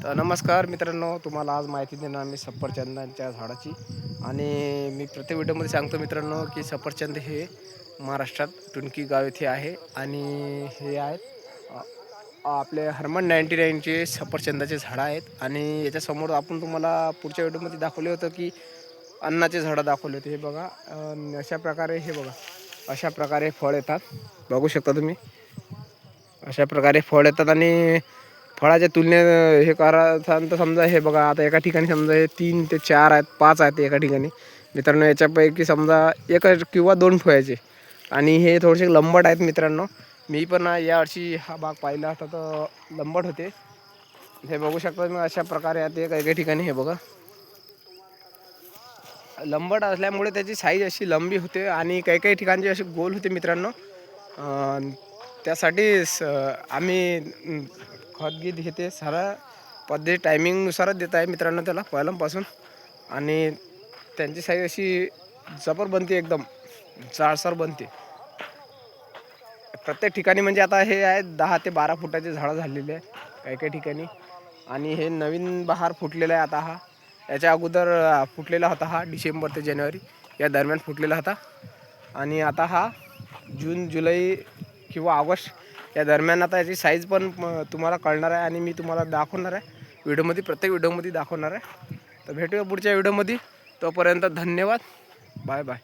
तर नमस्कार मित्रांनो, तुम्हाला आज माहिती देणार मी सफरचंदांच्या झाडाची. आणि मी प्रत्येक व्हिडिओमध्ये सांगतो मित्रांनो की सफरचंद हे महाराष्ट्रात टुणकी गाव येथे आहे. आणि हे आहेत आपले हरमन 99चे सफरचंदाचे झाडं आहेत. आणि याच्यासमोर आपण तुम्हाला पुढच्या व्हिडिओमध्ये दाखवले होतं की अन्नाचे झाडं दाखवले होते. हे बघा, अशा प्रकारे हे बघा, अशा प्रकारे फळ येतात, बघू शकता तुम्ही. अशा प्रकारे फळ येतात आणि फळाच्या तुलनेत हे करायचं तर समजा हे बघा, आता एका ठिकाणी समजा हे 3 ते 4 आहेत, 5 आहेत एका ठिकाणी मित्रांनो. याच्यापैकी समजा एक किंवा 2 ठेवायचे. आणि हे थोडेसे लंबट आहेत मित्रांनो. मी पण यावर्षी हा भाग पाहिला होता तर लंबट होते. हे बघू शकता मी, अशा प्रकारे आहेत एका ठिकाणी. हे बघा, लंबट असल्यामुळे त्याची साईज अशी लंबी होते आणि काही काही ठिकाणची अशी गोल होते मित्रांनो. त्यासाठी आम्ही खत गीत घेते सारा पद्धती टायमिंगनुसारच देत आहे मित्रांनो त्याला पहिल्यापासून. आणि त्यांची साईज अशी जबर बनते, एकदम जाडसर बनते प्रत्येक ठिकाणी. म्हणजे आता हे आहेत 10 ते 12 फुटाचे झाडं झालेले आहे काही काही ठिकाणी. आणि हे नवीन बहार फुटलेला आहे आता. हा याच्या अगोदर फुटलेला होता, हा डिसेंबर ते जानेवारी या दरम्यान फुटलेला होता. आणि आता हा जून जुलै किंवा ऑगस्ट या दरम्यान आता याची साईज पण तुम्हाला कळणार आहे. आणि मी तुम्हाला दाखवणार आहे व्हिडिओमध्ये, प्रत्येक व्हिडिओमध्ये दाखवणार आहे. तर भेटूया पुढच्या व्हिडिओमध्ये. तोपर्यंत धन्यवाद, बाय बाय.